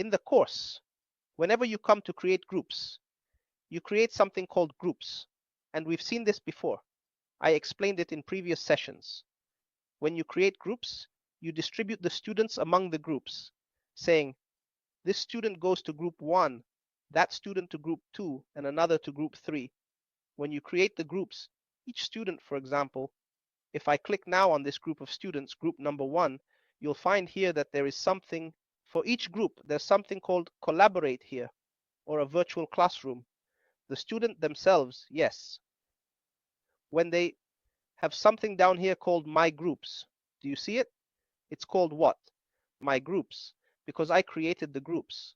In the course, whenever you come to create groups, you create something called groups. And we've seen this before. I explained it in previous sessions. When you create groups, you distribute the students among the groups, saying, this student goes to group 1, that student to group 2, and another to group 3. When you create the groups, each student, for example, if I click now on this group of students, group number 1, you'll find here that there is something, for each group, there's something called collaborate here, or a virtual classroom. The student themselves, yes. When they have something down here called my groups, do you see it? It's called what? My groups, because I created the groups.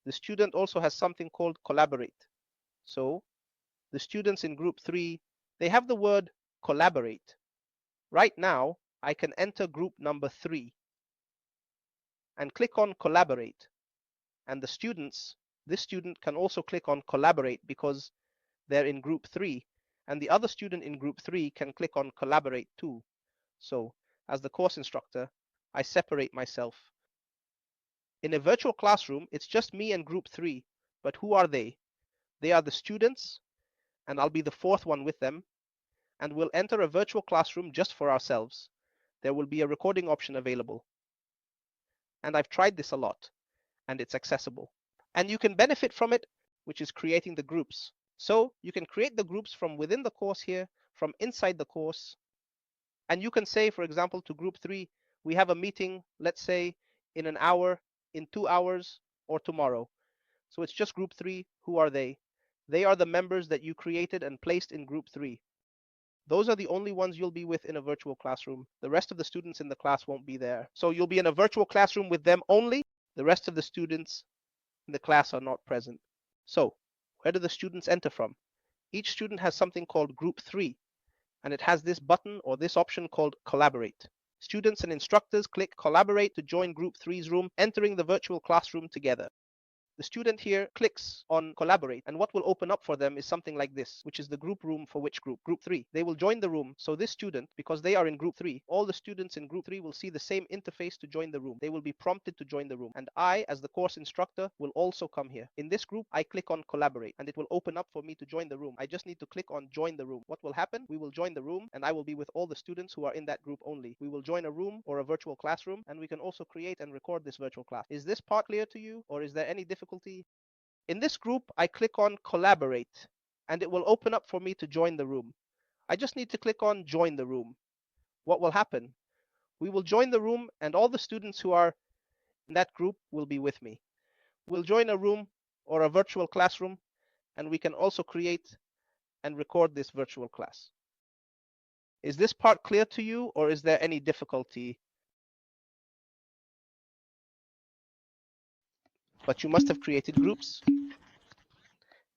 The student also has something called collaborate. So the students in group 3, they have the word collaborate. Right now, I can enter group number 3 and click on collaborate. And the students, this student can also click on collaborate because they're in group 3. And the other student in group 3 can click on collaborate too. So as the course instructor, I separate myself. In a virtual classroom, it's just me and group 3. But who are they? They are the students, and I'll be the fourth one with them. And we'll enter a virtual classroom just for ourselves. There will be a recording option available. And I've tried this a lot, and it's accessible. And you can benefit from it, which is creating the groups. So you can create the groups from within the course here, from inside the course. And you can say, for example, to group 3, we have a meeting, let's say, in an hour, in 2 hours, or tomorrow. So it's just group 3. Who are they? They are the members that you created and placed in group 3. Those are the only ones you'll be with in a virtual classroom. The rest of the students in the class won't be there. So you'll be in a virtual classroom with them only. The rest of the students in the class are not present. So where do the students enter from? Each student has something called group 3, and it has this button or this option called collaborate. Students and instructors click collaborate to join group 3's room, entering the virtual classroom together. The student here clicks on collaborate, and what will open up for them is something like this, which is the group room for which group? Group 3. They will join the room. So this student, because they are in group 3, all the students in group 3 will see the same interface to join the room. They will be prompted to join the room. And I, as the course instructor, will also come here. In this group, I click on collaborate, and it will open up for me to join the room. I just need to click on join the room. What will happen? We will join the room, and I will be with all the students who are in that group only. We will join a room or a virtual classroom, and we can also create and record this virtual class. Is this part clear to you, or is there any difficulty? In this group, I click on collaborate, and it will open up for me to join the room. I just need to click on join the room. What will happen? We will join the room, and all the students who are in that group will be with me. We'll join a room or a virtual classroom, and we can also create and record this virtual class. Is this part clear to you, or is there any difficulty? But you must have created groups.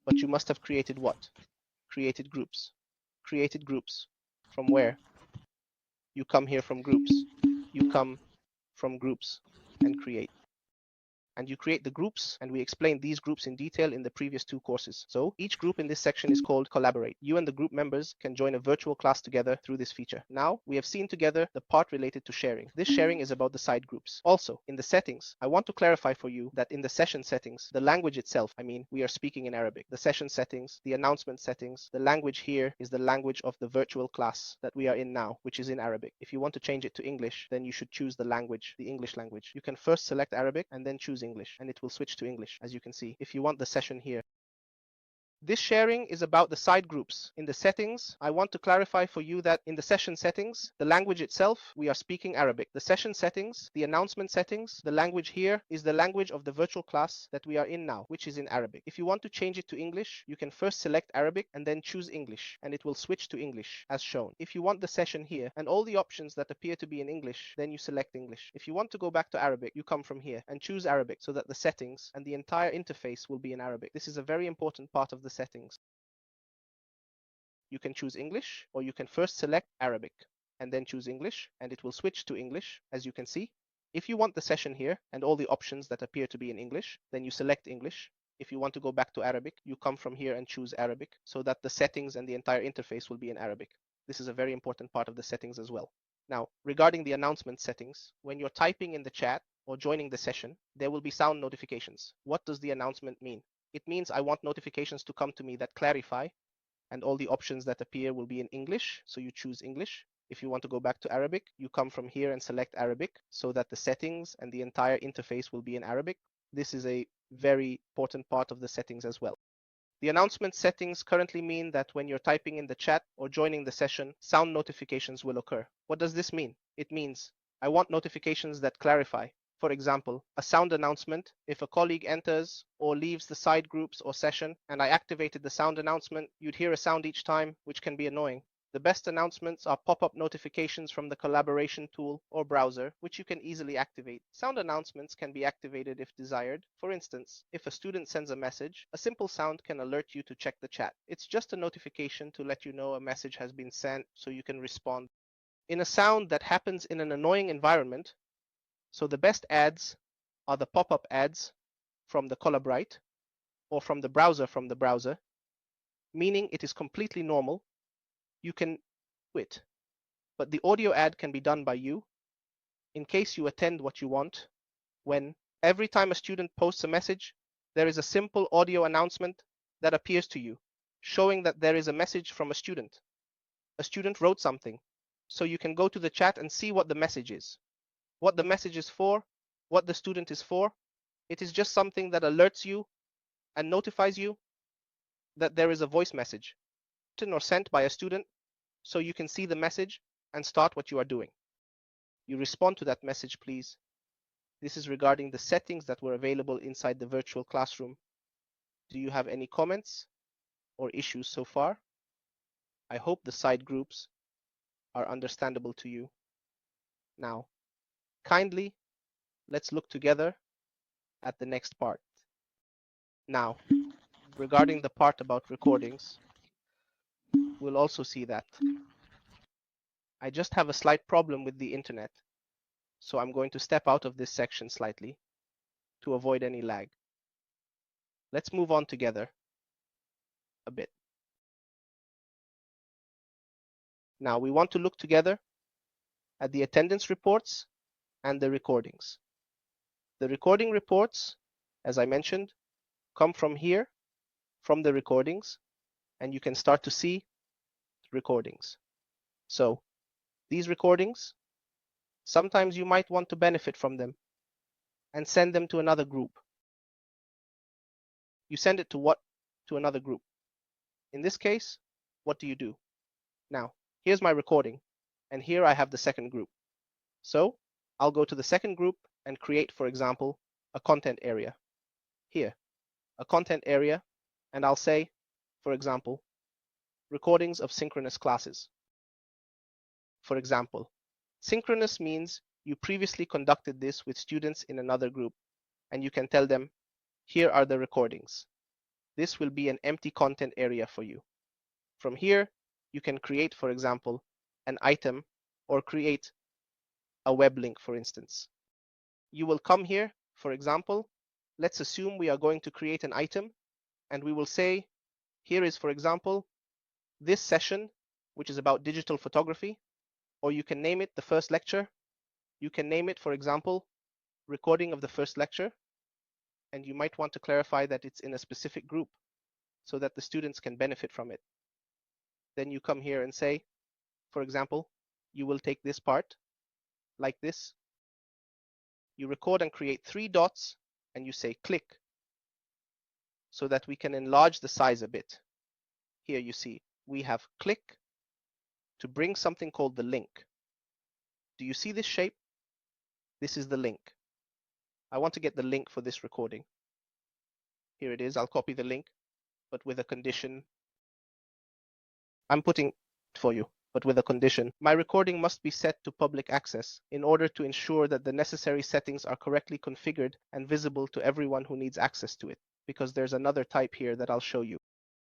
But you must have created what? Created groups. Created groups. From where? You come here from groups. You come from groups and create. And you create the groups, and we explained these groups in detail in the previous 2 courses. So each group in this section is called collaborate. You and the group members can join a virtual class together through this feature. Now we have seen together the part related to sharing. This sharing is about the side groups. Also, in the settings, I want to clarify for you that in the session settings, the language itself, we are speaking in Arabic. The session settings, the announcement settings, the language here is the language of the virtual class that we are in now, which is in Arabic. If you want to change it to English, then you should choose the language, the English language. You can first select Arabic and then choose English, and it will switch to English, as you can see. If you want the session here, this sharing is about the side groups. In the settings, I want to clarify for you that in the session settings, the language itself, we are speaking Arabic. The session settings, the announcement settings, the language here is the language of the virtual class that we are in now, which is in Arabic. If you want to change it to English, you can first select Arabic and then choose English, and it will switch to English as shown. If you want the session here and all the options that appear to be in English, then you select English. If you want to go back to Arabic, you come from here and choose Arabic so that the settings and the entire interface will be in Arabic. This is a very important part of the settings. You can choose English, or you can first select Arabic and then choose English, and it will switch to English, as you can see. If you want the session here and all the options that appear to be in English, then you select English. If you want to go back to Arabic, you come from here and choose Arabic so that the settings and the entire interface will be in Arabic. This is a very important part of the settings as well. Now, regarding the announcement settings, when you're typing in the chat, or joining the session, there will be sound notifications. What does the announcement mean? It means I want notifications to come to me that clarify, and all the options that appear will be in English, so you choose English. If you want to go back to Arabic, you come from here and select Arabic so that the settings and the entire interface will be in Arabic. This is a very important part of the settings as well. The announcement settings currently mean that when you're typing in the chat or joining the session, sound notifications will occur. What does this mean? It means I want notifications that clarify. For example, a sound announcement if a colleague enters or leaves the side groups or session and I activated the sound announcement, you'd hear a sound each time, which can be annoying. The best announcements are pop-up notifications from the collaboration tool or browser, which you can easily activate. Sound announcements can be activated if desired. For instance, if a student sends a message, a simple sound can alert you to check the chat. It's just a notification to let you know a message has been sent so you can respond. In a sound that happens in an annoying environment, so the best ads are the pop-up ads from the Collaborate or from the browser, meaning it is completely normal. You can do it, but the audio ad can be done by you in case you attend what you want. When every time a student posts a message, there is a simple audio announcement that appears to you, showing that there is a message from a student. A student wrote something, so you can go to the chat and see what the message is, what the message is for, what the student is for. It is just something that alerts you and notifies you that there is a voice message written or sent by a student, so you can see the message and start what you are doing. You respond to that message, please. This is regarding the settings that were available inside the virtual classroom. Do you have any comments or issues so far? I hope the side groups are understandable to you. Now, kindly, let's look together at the next part. Now, regarding the part about recordings, we'll also see that. I just have a slight problem with the internet, so I'm going to step out of this section slightly to avoid any lag. Let's move on together a bit. Now we want to look together at the attendance reports and the recordings. The recording reports, as I mentioned, come from here, from the recordings, and you can start to see recordings. So these recordings, sometimes you might want to benefit from them and send them to another group. You send it to what? To another group. In this case, what do you do? Now, here's my recording, and here I have the second group. So I'll go to the second group and create, for example, a content area. Here, a content area, and I'll say, for example, recordings of synchronous classes. For example, synchronous means you previously conducted this with students in another group, and you can tell them, here are the recordings. This will be an empty content area for you. From here, you can create, for example, an item or create a web link, for instance. You will come here, for example, let's assume we are going to create an item, and we will say, here is, for example, this session, which is about digital photography, or you can name it the first lecture. You can name it, for example, recording of the first lecture, and you might want to clarify that it's in a specific group so that the students can benefit from it. Then you come here and say, for example, you will take this part like this. You record and create 3 dots and you say click so that we can enlarge the size a bit. Here you see we have click to bring something called the link. Do you see this shape? This is the link. I want to get the link for this recording. Here it is. I'll copy the link, but with a condition. I'm putting it for you, but with a condition. My recording must be set to public access in order to ensure that the necessary settings are correctly configured and visible to everyone who needs access to it, because there's another type here that I'll show you.